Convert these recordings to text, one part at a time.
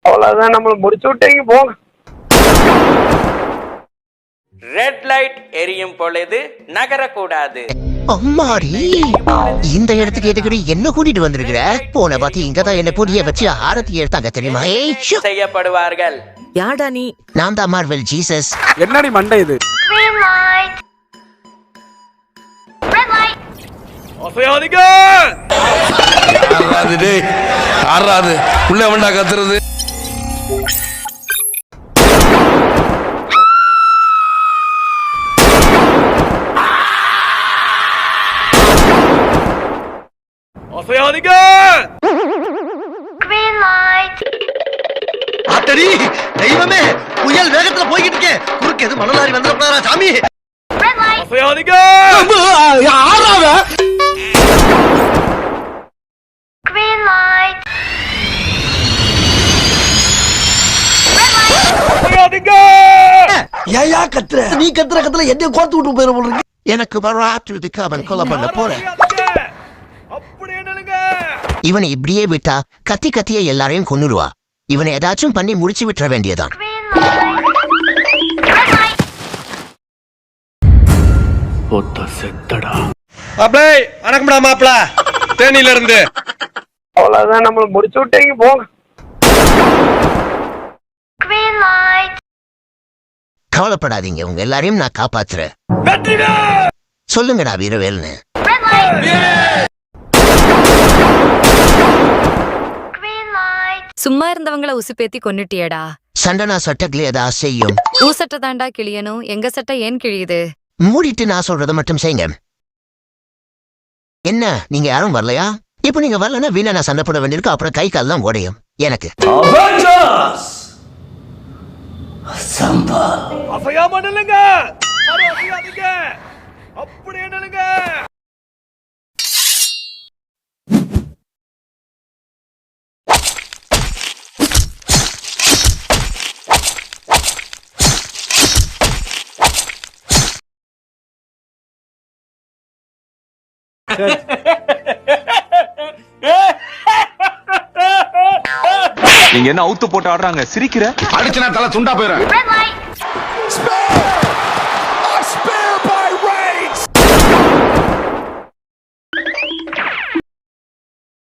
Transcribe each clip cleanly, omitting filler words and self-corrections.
அவ்வளவுதான், நம்மள முடிச்சு விட்டீங்க போங்க. ரெட் லைட் எரியும் பொழுது நகரக்கூடாது. அம்மாடி, இந்த இடத்துக்கு எதுக்கு என்ன கூட்டிட்டு வந்திருக்கிற? போன பாத்தி இங்கதான் என்ன புரிய வச்சு ஆரத்தி எடுத்தாங்க தெரியுமா? செய்யப்படுவார்கள். யாடா நீ? நான் தான் மார்வெல் ஜீசஸ். என்னடி மண்டை இது? உள்ள வேண்டா கத்துறது. ஆத்தடி தெய்வமே, புயல் வேகத்துல போய்கிட்டு இருக்கேன். குறுக்கு எது மணலாரி வந்துடக்கூடாதா சாமி? ஏயா கத்துற? நீ கத்துற கத்துல என்ன கோர்த்து விட்டு போயிட போல இருக்கு. எனக்கு வராத்துக்கு அவன் கொலை பண்ண போறேன். இவனை இப்படியே விட்டா கத்தி கத்திய எல்லாரையும் கொன்னுடுவா. இவனை ஏதாச்சும் பண்ணி முடிச்சு விட்டுற வேண்டியதான். வணக்கம்டா மாப்பிள, தேனியில இருந்து. அவ்வளவுதான், நம்மள முடிச்சு விட்டீங்க போங்க. கவலைப்படாதீங்க, உங்க எல்லாரையும் நான் காப்பாத்துறேன். சொல்லுங்கடா வீரவேல்னு. சும்மா இருந்தவங்கள உசுப்பேத்தி கொன்னுட்டியடா. சண்டனா சட்டத்துல ஏதாவது செய்யும். ஊ சட்டை தாண்டா கிளியணும், எங்க சட்டை ஏன் கிழியுது? மூடிட்டு நான் சொல்றதை மட்டும் செய்யுங்க. என்ன நீங்க யாரும் வரலையா? இப்ப நீங்க வரலன்னா வீணா நான் சண்டை போட வேண்டியிருக்கு. அப்புறம் கை கால் தான் உடையும் எனக்கு. நீங்க என்ன அவுத்து போட்டு ஆடுறாங்க? சிரிக்கிற அடிச்சுனா தலை துண்டா போயிடும்.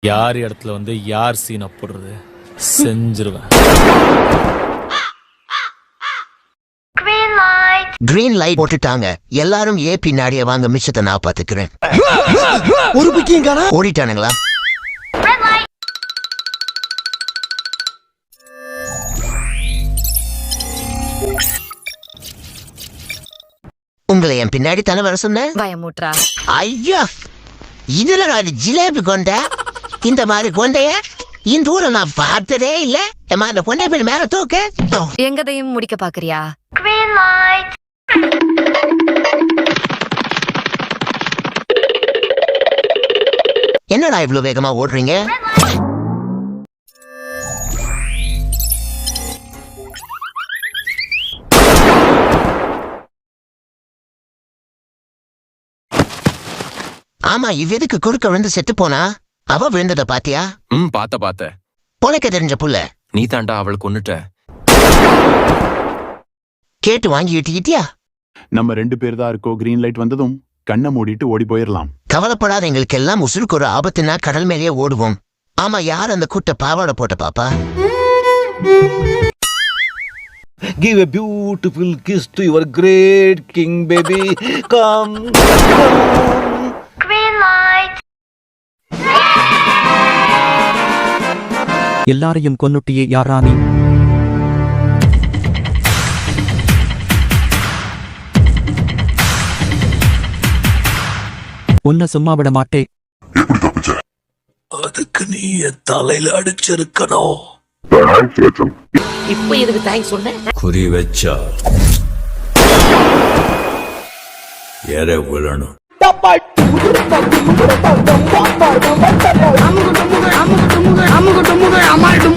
யார் இடத்துல வந்து யார் சீனை போடுறது செஞ்சிருவேன். கிரீன் லைட் போட்டுட்டாங்க. எல்லாரும் ஏ பின்னாடியே வாங்க, மிச்சத்தை நான் பாத்துக்கிறேன். ஒரு பிக்கிங்காரா ஓடிட்டானுங்களா? உங்களை என் பின்னாடி தானே வர சொன்னேன். பயமுட்றா. ஐயா, இதுல நான் ஜிலேபி கொண்ட இந்த மாதிரி கொண்டைய இந்த ஊரை நான் பார்த்ததே இல்ல. அந்த கொண்டை போய் மேல தூக்க. எங்கதையும் முடிக்க பாக்குறியா? என்னடா இவ்வளவு வேகமா ஓடுறீங்க? ஆமா, இவ்வெதுக்கு குறுக்க விழுந்து செத்து போனா? அவ விழுந்தத பாத்தியா? பாத்த பொழைக்க தெரிஞ்ச புள்ள. நீ தாண்டா அவள் கொன்னுட்ட. கேட்டு வாங்கி விட்டுக்கிட்டியா? நம்ம 2 பேர் தான் இருக்கோம். கிரீன் லைட் வந்ததும் கண்ணை மூடிட்டு ஓடி போயிடலாம். கவலைப்படாத, எங்களுக்கு எல்லாம் உசுருக்கு ஒரு ஆபத்துனா கடல் மேலேயே ஓடுவோம். ஆமா, யார் அந்த கூட்ட பாவாடை போட்ட பாப்பா? Give a beautiful kiss to your great king, baby. Come. Green light. எல்லாரையும் கொன்னுட்டியே யாரானி? உன்னை சும்மா விட மாட்டேன். அதுக்கு நீ என் தலையில அடிச்சிருக்கணும். இப்ப எதுக்கு தேங்க்ஸ் சொன்ன? குறி வச்சா எற விழணும்.